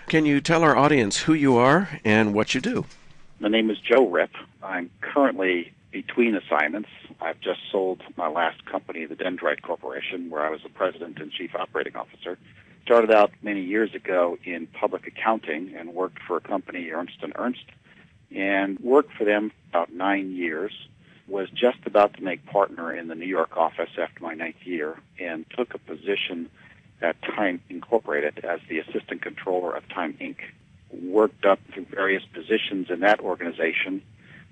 Can you tell our audience who you are and what you do? My name is Joe Ripp. I'm currently between assignments. I've just sold my last company, the Dendrite Corporation, where I was the president and chief operating officer. Started out many years ago in public accounting and worked for a company, Ernst & Ernst, and worked for them about 9 years. Was just about to make partner in the New York office after my 9th year and took a position at Time Incorporated as the assistant controller of Time Inc. Worked up through various positions in that organization,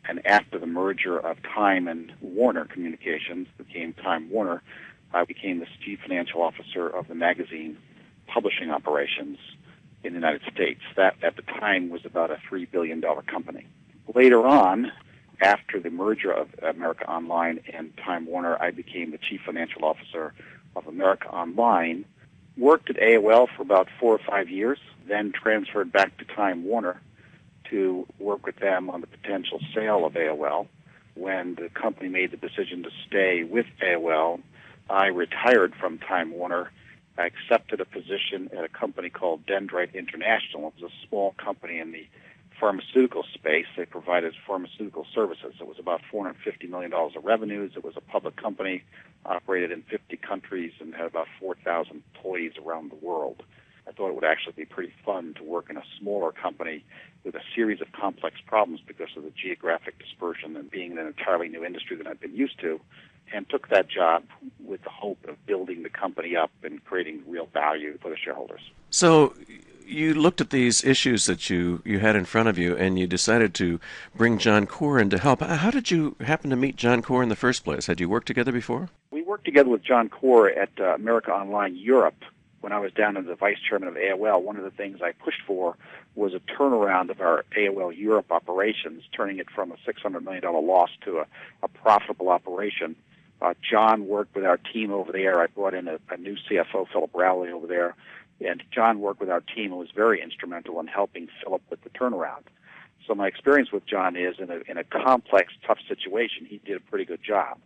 and after the merger of Time and Warner Communications became Time Warner, I became the chief financial officer of the magazine publishing operations in the United States. That, at the time, was about a $3 billion company. Later on, after the merger of America Online and Time Warner, I became the chief financial officer of America Online, worked at AOL for about 4 or 5 years, then transferred back to Time Warner to work with them on the potential sale of AOL. When the company made the decision to stay with AOL, I retired from Time Warner. I accepted a position at a company called Dendrite International. It was a small company in the pharmaceutical space. They provided pharmaceutical services. It was about $450 million of revenues. It was a public company, operated in 50 countries, and had about 4,000 employees around the world. I thought it would actually be pretty fun to work in a smaller company with a series of complex problems because of the geographic dispersion and being in an entirely new industry that I've been used to, and took that job with the hope of building the company up and creating real value for the shareholders. So you looked at these issues that you had in front of you, and you decided to bring John Corr in to help. How did you happen to meet John Corr in the first place? Had you worked together before? We worked together with John Corr at America Online Europe. When I was down as the vice chairman of AOL, one of the things I pushed for was a turnaround of our AOL Europe operations, turning it from a $600 million loss to a profitable operation. John worked with our team over there. I brought in a new CFO, Philip Rowley, over there. And John worked with our team and was very instrumental in helping Philip with the turnaround. So my experience with John is in a complex, tough situation, he did a pretty good job.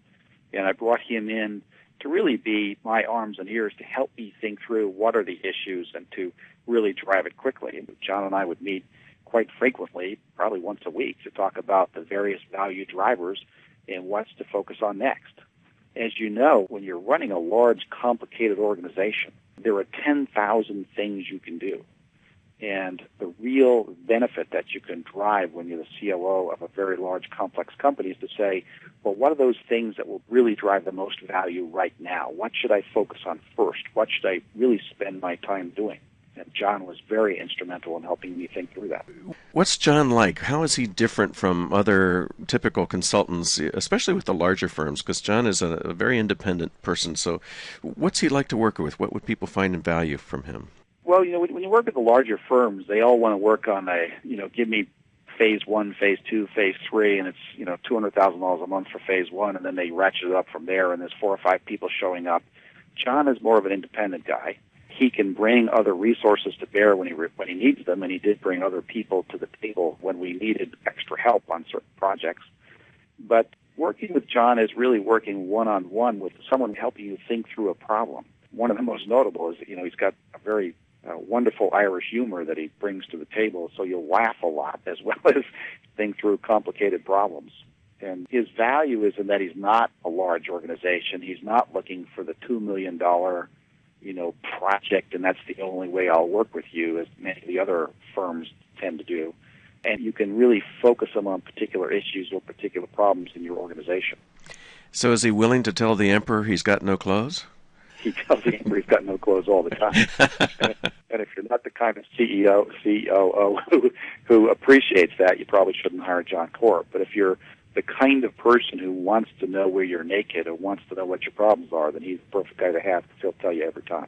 And I brought him in to really be my arms and ears to help me think through what are the issues and to really drive it quickly. And John and I would meet quite frequently, probably once a week, to talk about the various value drivers and what's to focus on next. As you know, when you're running a large, complicated organization, there are 10,000 things you can do. And the real benefit that you can drive when you're the COO of a very large, complex company is to say, well, what are those things that will really drive the most value right now? What should I focus on first? What should I really spend my time doing? And John was very instrumental in helping me think through that. What's John like? How is he different from other typical consultants, especially with the larger firms? Because John is a very independent person. So what's he like to work with? What would people find in value from him? Well, when you work with the larger firms, they all want to work on give me phase 1, phase 2, phase 3, and it's, $200,000 a month for phase 1, and then they ratchet it up from there, and there's 4 or 5 people showing up. John is more of an independent guy. He can bring other resources to bear when he needs them, and he did bring other people to the table when we needed extra help on certain projects. But working with John is really working one-on-one with someone helping you think through a problem. One of the most notable is, he's got a very wonderful Irish humor that he brings to the table, so you'll laugh a lot as well as think through complicated problems. And his value is in that he's not a large organization. He's not looking for the $2 million project, and that's the only way I'll work with you, as many of the other firms tend to do. And you can really focus them on particular issues or particular problems in your organization. So is he willing to tell the emperor he's got no clothes? He tells the emperor he's got no clothes all the time. And if you're not the kind of COO who appreciates that, you probably shouldn't hire John Corr. But if you're the kind of person who wants to know where you're naked or wants to know what your problems are, then he's the perfect guy to have because he'll tell you every time.